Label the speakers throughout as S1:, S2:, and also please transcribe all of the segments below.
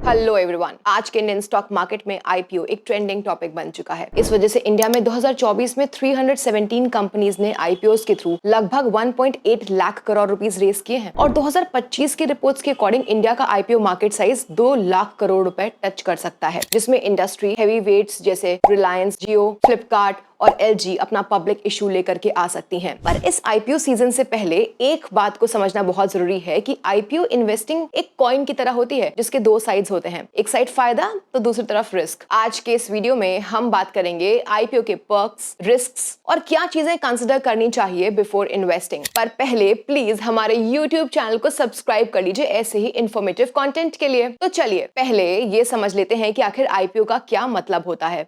S1: Hello everyone, आज के Indian stock market में आईपीओ एक ट्रेंडिंग टॉपिक बन चुका है। इस वजह से इंडिया में 2024 में 317 कंपनीज ने आईपीओस के थ्रू लगभग 1.8 लाख करोड़ रुपीस रेस किए हैं और 2025 की रिपोर्ट्स के अकॉर्डिंग इंडिया का IPO market size 2 lakh crore रुपए टच कर सकता है, जिसमें इंडस्ट्री हेवी वेट्स जैसे रिलायंस, जियो, फ्लिपकार्ट और एलजी अपना पब्लिक इशू लेकर के आ सकती हैं। पर इस आईपीओ सीजन से पहले एक बात को समझना बहुत जरूरी है कि आईपीओ इन्वेस्टिंग एक कॉइन की तरह होती है जिसके दो साइड्स होते हैं, एक साइड फायदा तो दूसरी तरफ रिस्क। आज के इस वीडियो में हम बात करेंगे आईपीओ के पर्क्स, रिस्क्स और क्या चीजें कंसिडर करनी चाहिए बिफोर इन्वेस्टिंग। पर पहले प्लीज हमारे यूट्यूब चैनल को सब्सक्राइब कर लीजिए ऐसे ही इंफॉर्मेटिव कंटेंट के लिए। तो चलिए पहले ये समझ लेते हैं कि आखिर आईपीओ का क्या मतलब होता है।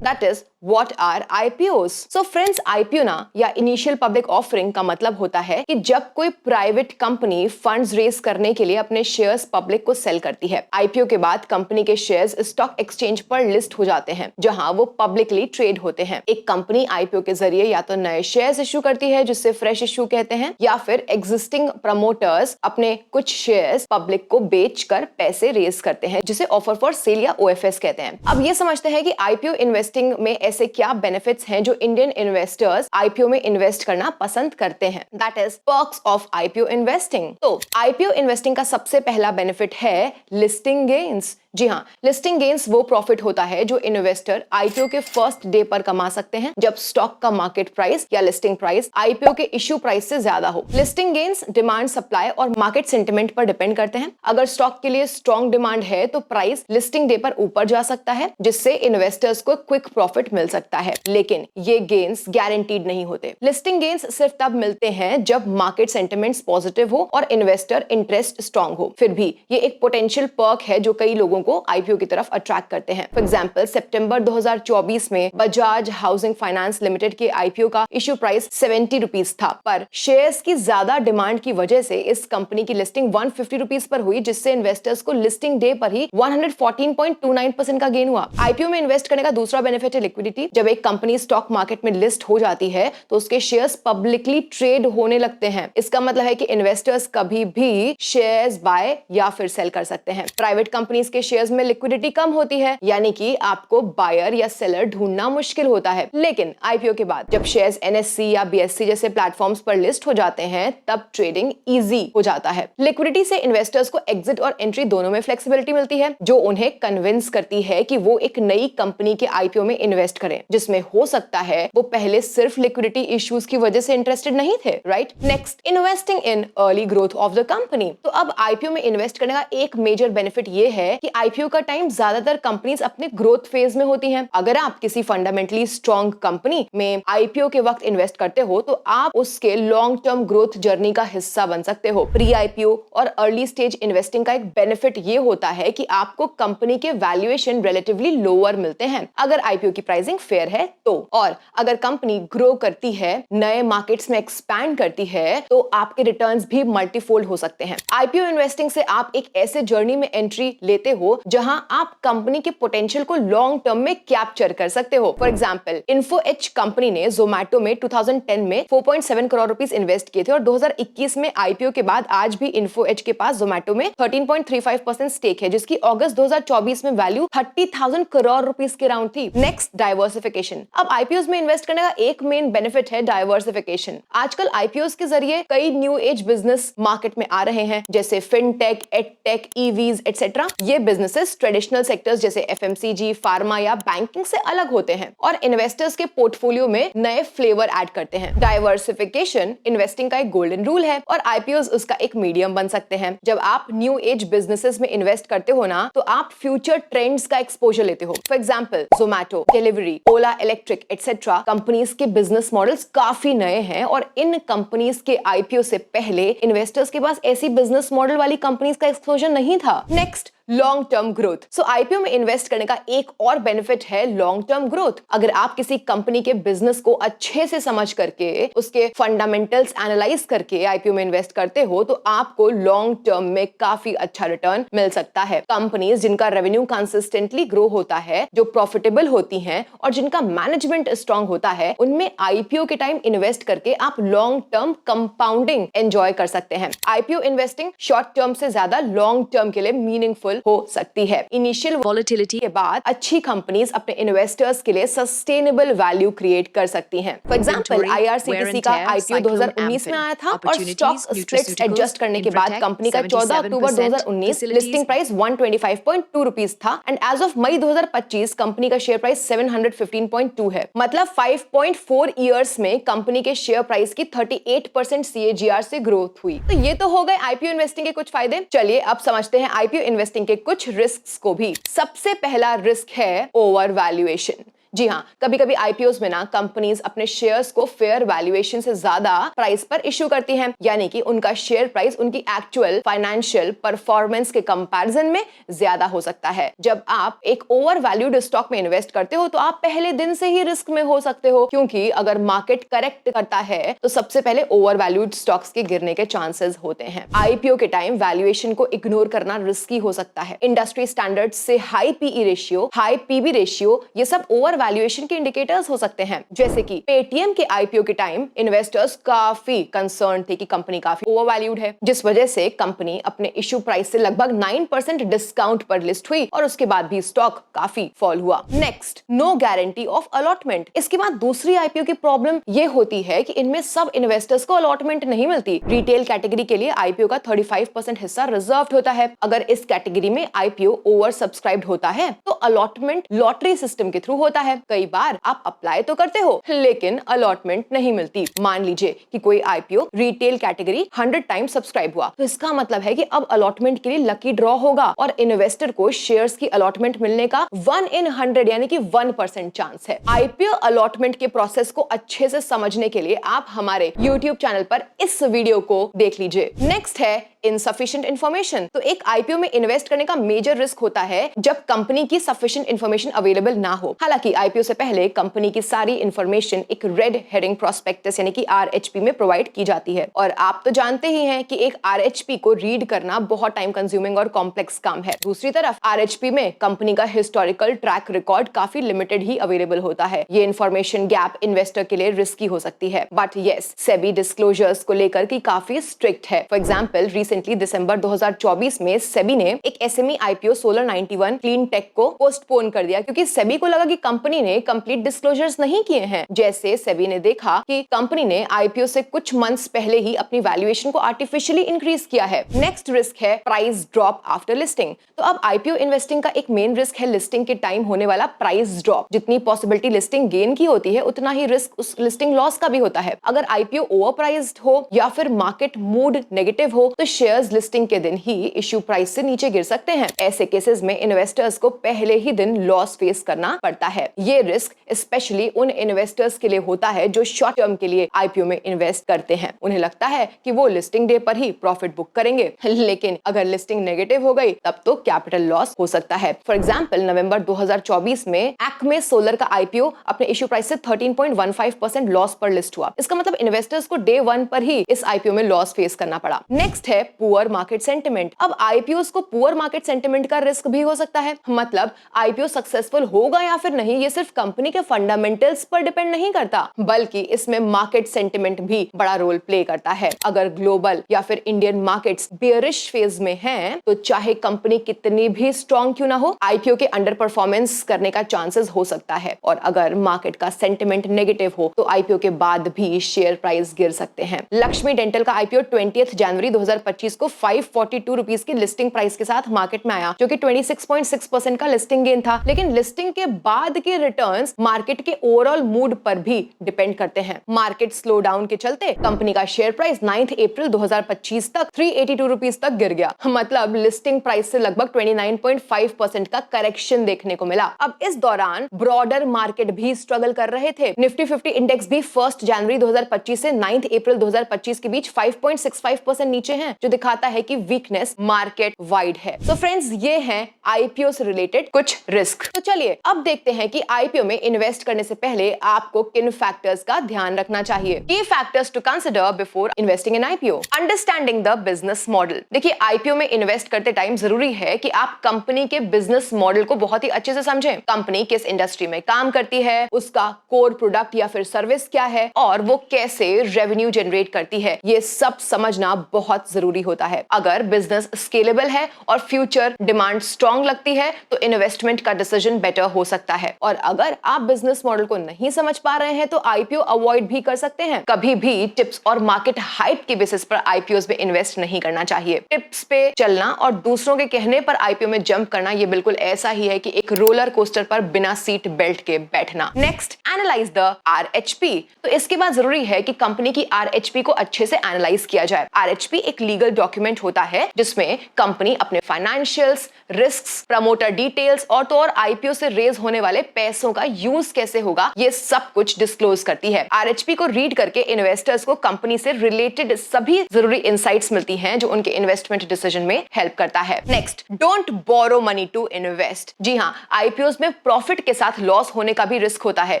S1: That is, what are IPOs? So friends, IPO ना या इनिशियल पब्लिक ऑफरिंग का मतलब होता है कि जब कोई प्राइवेट कंपनी फंड्स रेस करने के लिए अपने शेयर्स पब्लिक को सेल करती है। आईपीओ के बाद कंपनी के शेयर्स स्टॉक एक्सचेंज पर लिस्ट हो जाते हैं, जहां वो पब्लिकली ट्रेड होते हैं। एक कंपनी आईपीओ के जरिए या तो नए शेयर्स इश्यू करती है, जिससे फ्रेश इश्यू कहते हैं, या फिर एग्जिस्टिंग प्रमोटर्स अपने कुछ शेयर्स पब्लिक को बेचकर पैसे रेस करते हैं, जिसे ऑफर फॉर सेल या ओएफएस कहते हैं। अब ये समझते हैं कि आईपीओ इन्वेस्टिंग में ऐसे क्या बेनिफिट्स हैं जो इंडियन इन्वेस्टर्स आईपीओ में इन्वेस्ट करना पसंद करते हैं। That is perks of IPO investing. तो आईपीओ इन्वेस्टिंग का सबसे पहला बेनिफिट है लिस्टिंग गेन्स। जी हाँ, लिस्टिंग गेन्स वो प्रॉफिट होता है जो इन्वेस्टर आईपीओ के फर्स्ट डे पर कमा सकते हैं, जब स्टॉक का मार्केट प्राइस या लिस्टिंग प्राइस आईपीओ के इश्यू प्राइस से ज्यादा हो। लिस्टिंग गेन्स डिमांड, सप्लाई और मार्केट सेंटिमेंट पर डिपेंड करते हैं। अगर स्टॉक के लिए स्ट्रॉन्ग डिमांड है तो प्राइस लिस्टिंग डे पर ऊपर जा सकता है, जिससे इन्वेस्टर्स को क्विक प्रॉफिट मिल सकता है, लेकिन ये गेन्स गारंटीड नहीं होते। लिस्टिंग गेन्स सिर्फ तब मिलते हैं जब मार्केट सेंटिमेंट्स पॉजिटिव हो और इन्वेस्टर इंटरेस्ट स्ट्रॉन्ग हो। फिर भी ये एक पोटेंशियल पर्क है जो कई लोगों को आईपीओ की तरफ अट्रैक्ट करते हैं। फॉर एग्जांपल, सितंबर 2024 में बजाज हाउसिंग फाइनेंस लिमिटेड के आईपीओ का इश्यू प्राइस 70 रुपीस था, पर शेयर्स की ज्यादा डिमांड की वजह से इस कंपनी की लिस्टिंग 150 रुपीस पर हुई, जिससे इन्वेस्टर्स को लिस्टिंग डे पर ही 114.29% का गेन हुआ। आईपीओ में इन्वेस्ट करने का दूसरा बेनिफिट है लिक्विडिटी। जब एक कंपनी स्टॉक मार्केट में लिस्ट हो जाती है तो उसके शेयर्स पब्लिकली ट्रेड होने लगते हैं। इसका मतलब है कि इन्वेस्टर्स कभी भी शेयर्स बाय या फिर सेल कर सकते हैं। प्राइवेट कंपनीज के शेयर्स में लिक्विडिटी कम होती है, यानी कि आपको बायर या सेलर ढूंढना मुश्किल होता है। लेकिन आईपीओ के बाद जब शेयर्स एनएससी या बीएससी जैसे प्लेटफॉर्म्स पर लिस्ट हो जाते हैं, तब ट्रेडिंग इजी हो जाता है। लिक्विडिटी से इन्वेस्टर्स को एग्जिट और एंट्री दोनों में फ्लेक्सिबिलिटी मिलती है, जो उन्हें कन्विंस करती है कि वो एक नई कंपनी के आईपीओ में इन्वेस्ट करें, जिसमें हो सकता है वो पहले सिर्फ लिक्विडिटी इश्यूज की वजह से इंटरेस्टेड नहीं थे। Right, next, investing in early growth of the company. तो अब आईपीओ में इन्वेस्ट करने का एक मेजर बेनिफिट ये है कि आईपीओ का टाइम ज्यादातर कंपनीज अपने ग्रोथ फेज में होती हैं। अगर आप किसी फंडामेंटली स्ट्रॉन्ग कंपनी में आईपीओ के वक्त इन्वेस्ट करते हो तो आप उसके लॉन्ग टर्म ग्रोथ जर्नी का हिस्सा बन सकते हो। प्री आईपीओ और अर्ली स्टेज इन्वेस्टिंग का एक बेनिफिट ये होता है कि आपको कंपनी के वैल्यूएशन रिलेटिवली लोअर मिलते हैं अगर आईपीओ की प्राइसिंग फेयर है तो। और अगर कंपनी ग्रो करती है, नए मार्केट्स में एक्सपैंड करती है, तो आपके रिटर्न्स भी मल्टीफोल्ड हो सकते हैं। आईपीओ इन्वेस्टिंग से आप एक ऐसे जर्नी में एंट्री लेते हो जहां आप कंपनी के पोटेंशियल को लॉन्ग टर्म में कैप्चर कर सकते हो। फॉर एग्जांपल, इन्फोएज कंपनी ने जोमैटो में 2010 में 4.7 करोड़ रुपीस इन्वेस्ट किए थे और 2021 में आईपीओ के बाद आज भी इन्फोएज के पास जोमैटो में 13.35% स्टेक है, जिसकी अगस्त 2024 में वैल्यू 30,000 करोड़ रुपीस के राउंड थी। Next, diversification. अब आईपीओ में इन्वेस्ट करने का एक मेन बेनिफिट है डाइवर्सिफिकेशन। आजकल आईपीओ के जरिए कई न्यू एज बिजनेस मार्केट में आ रहे हैं, जैसे फिनटेक, एडटेक, ईवीज एटसेट्रा। ये बिजनेसेस ट्रेडिशनल सेक्टर्स जैसे एफएमसीजी, फार्मा या बैंकिंग से अलग होते हैं और इन्वेस्टर्स के पोर्टफोलियो में नए फ्लेवर ऐड करते हैं। डाइवर्सिफिकेशन इन्वेस्टिंग का एक गोल्डन रूल है और आईपीओस उसका एक मीडियम बन सकते हैं। जब आप न्यू एज बिजनेसेस में इन्वेस्ट करते हो ना, तो आप फ्यूचर ट्रेंड्स का एक्सपोजर लेते हो। For example, Zomato, delivery, Ola electric etcetera companies के बिजनेस मॉडल्स काफी नए हैं और इन कंपनीज के आईपीओ से पहले इन्वेस्टर्स के पास ऐसी बिजनेस मॉडल वाली कंपनीज का एक्सपोजर नहीं था। Next, long term growth. So IPO में इन्वेस्ट करने का एक और बेनिफिट है लॉन्ग टर्म ग्रोथ। अगर आप किसी कंपनी के बिजनेस को अच्छे से समझ करके उसके फंडामेंटल्स एनालाइज करके आईपीओ में इन्वेस्ट करते हो तो आपको लॉन्ग टर्म में काफी अच्छा रिटर्न मिल सकता है। कंपनीज जिनका रेवेन्यू कंसिस्टेंटली ग्रो होता है, जो प्रॉफिटेबल होती हैं और जिनका मैनेजमेंट स्ट्रांग होता है, उनमें आईपीओ के टाइम इन्वेस्ट करके आप लॉन्ग टर्म कंपाउंडिंग एंजॉय कर सकते हैं। आईपीओ इन्वेस्टिंग शॉर्ट टर्म से ज्यादा लॉन्ग टर्म के लिए मीनिंगफुल हो सकती है। इनिशियल वॉलेटिलिटी के बाद अच्छी कंपनीज अपने इन्वेस्टर्स के लिए सस्टेनेबल वैल्यू क्रिएट कर सकती हैं। फॉर एग्जांपल आईआरसीटीसी का आईपीओ 2019 में आया था और स्टॉक स्प्लिट्स एडजस्ट करने के बाद कंपनी का 14 अक्टूबर 2019 लिस्टिंग प्राइस 125.2 रुपीस था and as of May 2025 company का शेयर प्राइस 715.2 है। मतलब 5.4 इयर्स में कंपनी के शेयर प्राइस की 38% सीएजीआर से ग्रोथ हुई। तो ये तो हो गए आईपीओ इन्वेस्टिंग के कुछ फायदे। चलिए अब समझते हैं आईपीओ इन्वेस्टिंग के कुछ रिस्क्स को भी। सबसे पहला रिस्क है ओवर वैल्यूएशन। जी हाँ, कभी कभी आईपीओस में ना कंपनीज अपने शेयर्स को फेयर वैल्यूएशन से ज्यादा प्राइस पर इश्यू करती हैं, यानी कि उनका शेयर प्राइस उनकी एक्चुअल फाइनेंशियल परफॉर्मेंस के कंपैरिजन में ज्यादा हो सकता है। जब आप एक ओवर वैल्यूड स्टॉक में इन्वेस्ट करते हो तो आप पहले दिन से ही रिस्क में हो सकते हो, क्योंकि अगर मार्केट करेक्ट करता है तो सबसे पहले ओवर वैल्यूड स्टॉक्स के गिरने के चांसेस होते हैं। आईपीओ के टाइम वैल्यूएशन को इग्नोर करना रिस्की हो सकता है। इंडस्ट्री स्टैंडर्ड से high PE ratio, high PB ratio, ये सब ओवर वैल्यूएशन के इंडिकेटर्स हो सकते हैं। जैसे कि पेटीएम के आईपीओ के टाइम इन्वेस्टर्स काफी कंसर्न थे कि कंपनी काफी ओवर वैल्यूड है, जिस वजह से कंपनी अपने इश्यू प्राइस से लगभग 9% डिस्काउंट पर लिस्ट हुई और उसके बाद भी स्टॉक काफी फॉल हुआ। Next, no guarantee of allotment. इसके बाद दूसरी आईपीओ की प्रॉब्लम ये होती है कि इनमें सब इन्वेस्टर्स को अलॉटमेंट नहीं मिलती। रिटेल कैटेगरी के लिए आईपीओ का 35% हिस्सा रिजर्व्ड होता है। अगर इस कैटेगरी में आईपीओ ओवर सब्सक्राइब्ड होता है तो अलॉटमेंट लॉटरी सिस्टम के थ्रू होता है। कई बार आप अप्लाई तो करते हो लेकिन अलॉटमेंट नहीं मिलती। मान लीजिए कि कोई IPO retail category 100 times subscribe हुआ, तो इसका मतलब है कि अब अलॉटमेंट के लिए लकी ड्रॉ होगा और इन्वेस्टर को शेयर्स की अलॉटमेंट मिलने का 1 in 100 यानी कि 1% चांस है। आईपीओ अलॉटमेंट के प्रोसेस को अच्छे से समझने के लिए आप हमारे YouTube चैनल पर इस वीडियो को देख लीजिए। नेक्स्ट है इनसफिशिएंट इंफॉर्मेशन। तो एक आईपीओ में इन्वेस्ट करने का मेजर रिस्क होता है जब कंपनी की सफिशिएंट इंफॉर्मेशन अवेलेबल ना हो। हालांकि आईपीओ से पहले कंपनी की सारी इंफॉर्मेशन एक रेड हेरिंग प्रोस्पेक्टस यानी कि आरएचपी में प्रोवाइड की जाती है और आप तो जानते ही हैं कि एक आरएचपी को रीड करना बहुत टाइम कंज्यूमिंग और कॉम्प्लेक्स काम है। दूसरी तरफ आरएचपी में कंपनी का हिस्टोरिकल ट्रैक रिकॉर्ड काफी लिमिटेड ही अवेलेबल होता है। ये इंफॉर्मेशन गैप इन्वेस्टर के लिए रिस्की हो सकती है। बट यस, सेबी डिस्क्लोजर्स को लेकर की काफी स्ट्रिक्ट है। फॉर एग्जाम्पल रिसेंटली दिसंबर 2024 में सेबी ने एक SME IPO solar 91 clean tech को पोस्टपोन कर दिया, क्योंकि सेबी को लगा कि कंपनी ने कंप्लीट डिस्क्लोजर्स नहीं किए हैं। जैसे सेबी ने देखा कि कंपनी ने आईपीओ से कुछ मंथ्स पहले ही अपनी वैल्यूएशन को आर्टिफिशियली इंक्रीज किया है। नेक्स्ट रिस्क है प्राइस ड्रॉप आफ्टर लिस्टिंग। तो अब आईपीओ इन्वेस्टिंग का एक मेन रिस्क है लिस्टिंग के टाइम होने वाला प्राइस ड्रॉप। जितनी पॉसिबिलिटी लिस्टिंग गेन की होती है उतना ही रिस्क उस लिस्टिंग लॉस का भी होता है। अगर आईपीओ ओवरप्राइस्ड हो या फिर मार्केट मूड नेगेटिव हो तो शेयर्स लिस्टिंग के दिन ही इश्यू प्राइस से नीचे गिर सकते हैं। ऐसे केसेस में इन्वेस्टर्स को पहले ही दिन लॉस फेस करना पड़ता है। ये रिस्क स्पेशली उन इन्वेस्टर्स के लिए होता है जो शॉर्ट टर्म के लिए आईपीओ में इन्वेस्ट करते हैं। उन्हें लगता है कि वो लिस्टिंग डे पर ही प्रॉफिट बुक करेंगे, लेकिन अगर लिस्टिंग नेगेटिव हो गई तब तो कैपिटल लॉस हो सकता है। फॉर एग्जांपल नवंबर 2024 में एक्मे सोलर का आईपीओ अपने इश्यू प्राइस से 13.15% लॉस पर लिस्ट हुआ। इसका मतलब इन्वेस्टर्स को डे 1 पर ही इस आईपीओ में लॉस फेस करना पड़ा। नेक्स्ट है पुअर मार्केट सेंटिमेंट। अब आईपीओ को पुअर मार्केट सेंटिमेंट का रिस्क भी हो सकता है। मतलब आईपीओ सक्सेसफुल होगा या फिर नहीं ये सिर्फ कंपनी के फंडामेंटल्स पर डिपेंड नहीं करता, बल्कि इसमें मार्केट सेंटिमेंट भी बड़ा रोल प्ले करता है। अगर ग्लोबल या फिर इंडियन मार्केट्स बेयरिश फेज में हैं, तो चाहे कंपनी कितनी भी स्ट्रॉन्ग क्यों ना हो, आईपीओ के अंडर परफॉर्मेंस करने का चांसेस हो सकता है। और अगर मार्केट का सेंटिमेंट नेगेटिव हो तो आईपीओ के बाद भी शेयर प्राइस गिर सकते हैं। लक्ष्मी डेंटल का आईपीओ 20 जनवरी 2025 को 542 रुपीस की लिस्टिंग प्राइस के साथ मार्केट में आया, जो कि 26.6% का लिस्टिंग गेन था। लेकिन लिस्टिंग के बाद के रिटर्न्स मार्केट के ओवरऑल मूड पर भी डिपेंड करते हैं। मार्केट स्लो डाउन के चलते कंपनी का शेयर प्राइस 9 अप्रैल 2025 तक 382 रुपीस तक गिर गया। मतलब लिस्टिंग प्राइस से लगभग 29.5% का करेक्शन देखने को मिला। अब इस दौरान ब्रॉडर मार्केट भी स्ट्रगल कर रहे थे। निफ्टी 50 इंडेक्स भी 1 जनवरी 2025 से 9 अप्रैल 2025 के बीच 5.65% नीचे है, जो दिखाता है कि वीकनेस मार्केट वाइड है। सो फ्रेंड्स, ये हैं आईपीओ से रिलेटेड कुछ रिस्क। तो चलिए अब देखते हैं कि आईपीओ में इन्वेस्ट करने से पहले आपको किन फैक्टर्स का ध्यान रखना चाहिए। की factors to consider before investing in IPO. Understanding the business model. देखिए, आईपीओ में इन्वेस्ट करते टाइम जरूरी है कि आप कंपनी के बिजनेस मॉडल को बहुत ही अच्छे से समझें। कंपनी किस इंडस्ट्री में काम करती है, उसका कोर प्रोडक्ट या फिर सर्विस क्या है और वो कैसे रेवेन्यू जनरेट करती है, ये सब समझना बहुत जरूरी होता है। अगर बिजनेस स्केलेबल है और फ्यूचर डिमांड स्ट्रॉन्ग लगती है तो इन्वेस्टमेंट का डिसीजन बेटर हो सकता है। और अगर आप बिजनेस मॉडल को नहीं समझ पा रहे हैं तो आईपीओ अवॉइड भी कर सकते हैं। कभी भी टिप्स और मार्केट हाइप के बेसिस पर आईपीओ में इन्वेस्ट नहीं करना चाहिए। टिप्स पे चलना और दूसरों के कहने पर आईपीओ में जंप करना ये बिल्कुल ऐसा ही है कि एक रोलर कोस्टर पर बिना सीट बेल्ट के बैठना। Next, analyse the RHP. तो इसके बाद जरूरी है कि कंपनी की आरएचपी को अच्छे से एनालाइज किया जाए। आरएचपी एक लीगल डॉक्यूमेंट होता है जिसमें कंपनी अपने फाइनेंशियल्स, रिस्क्स, प्रमोटर डिटेल्स और आईपीओ से रेज होने वाले पैसों का यूज कैसे होगा, ये सब कुछ डिस्क्लोज करती है। आरएचपी को रीड करके इन्वेस्टर्स को कंपनी से रिलेटेड सभी जरूरी इंसाइट्स मिलती हैं जो उनके इन्वेस्टमेंट डिसीजन में हेल्प करता है। Next, don't borrow money to invest. जी हाँ, आईपीओ में प्रॉफिट के साथ लॉस होने का भी रिस्क होता है,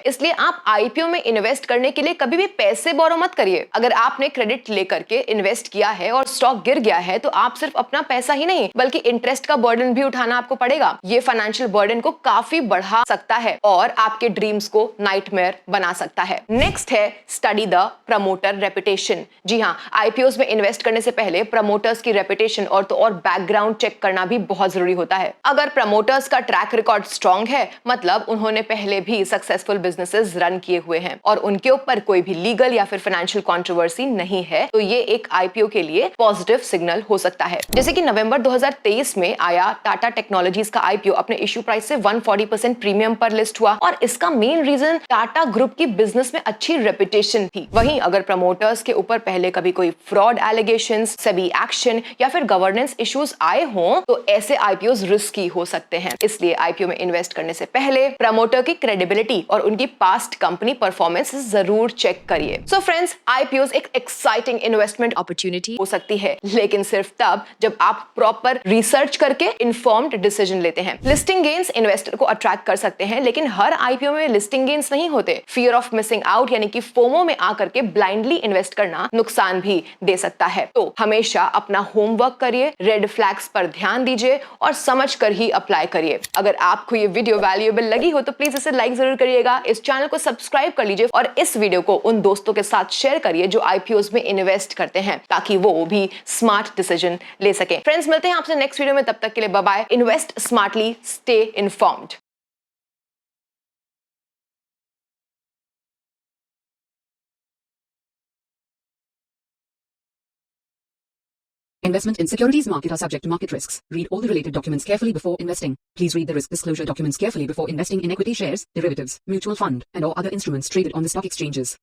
S1: इसलिए आप आईपीओ में इन्वेस्ट करने के लिए कभी भी पैसे बोरो मत करिए। अगर आपने क्रेडिट लेकर के इन्वेस्ट किया है और स्टॉक गिर गया है तो आप सिर्फ अपना पैसा ही नहीं बल्कि इंटरेस्ट का बर्डन भी उठाना आपको पड़ेगा। ये फाइनेंशियल बर्डन को काफी बढ़ा सकता है और आपके ड्रीम्स को नाइटमेयर बना सकता है। नेक्स्ट है, स्टडी द प्रमोटर रेपुटेशन। जी हाँ, आईपीओ में इन्वेस्ट करने से पहले प्रमोटर्स की रेपुटेशन और बैकग्राउंड चेक करना भी बहुत जरूरी होता है। अगर प्रमोटर्स का ट्रैक रिकॉर्ड स्ट्रॉन्ग है, मतलब उन्होंने पहले भी सक्सेसफुल बिजनेसेस रन किए हुए हैं और उनके ऊपर कोई भी लीगल या फिर फाइनेंशियल कंट्रोवर्सी नहीं है, तो ये एक आईपीओ के लिए पॉजिटिव सिग्नल हो सकता है। जैसे कि नवंबर 2023 में आया टाटा टेक्नोलॉजीज का आईपीओ अपने इश्यू प्राइस से 140% प्रीमियम पर लिस्ट हुआ और इसका मेन रीजन टाटा ग्रुप की बिजनेस में अच्छी रेपुटेशन थी। वहीं अगर प्रमोटर्स के ऊपर पहले कभी कोई फ्रॉड एलिगेशंस, सेबी एक्शन या फिर गवर्नेंस इश्यूज आए हों तो ऐसे आईपीओ रिस्की हो सकते हैं। इसलिए आईपीओ में इन्वेस्ट करने से पहले प्रमोटर की क्रेडिबिलिटी और उनकी पास्ट कंपनी परफॉर्मेंस जरूर चेक करिए। सो फ्रेंड्स, आईपीओ एक एक्साइटिंग इन्वेस्टमेंट अपॉर्चुनिटी हो सकती है, लेकिन सिर्फ तब जब आप प्रॉपर रिसर्च करके इन्फॉर्म्ड डिसीजन लेते हैं। लिस्टिंग गेन्स इन्वेस्टर को अट्रैक्ट कर सकते हैं, लेकिन हर आईपीओ में लिस्टिंग गेन्स नहीं होते। फियर ऑफ मिसिंग आउट यानी कि फोमो में आकर के ब्लाइंडली इन्वेस्ट करना नुकसान भी दे सकता है। तो हमेशा अपना होमवर्क करिए, रेड फ्लैग्स पर ध्यान दीजिए और समझ कर ही अप्लाई करिए। अगर आपको ये वीडियो वैल्यूएबल लगी हो तो प्लीज इसे लाइक जरूर करिएगा, इस चैनल को सब्सक्राइब कर लीजिए और इस वीडियो को उन दोस्तों के साथ शेयर करिए जो आईपीओ में इन्वेस्ट करते हैं, ताकि वो भी स्मार्ट डिसीजन ले सके। फ्रेंड्स, मिलते हैं आपसे नेक्स्ट वीडियो में, तब तक के लिए bye bye. Invest smartly, stay informed.
S2: Investment in securities market are subject to market risks. Read all the related documents carefully before investing. Please read the risk disclosure documents carefully before investing in equity shares, derivatives, mutual fund, and or other instruments traded on the stock exchanges.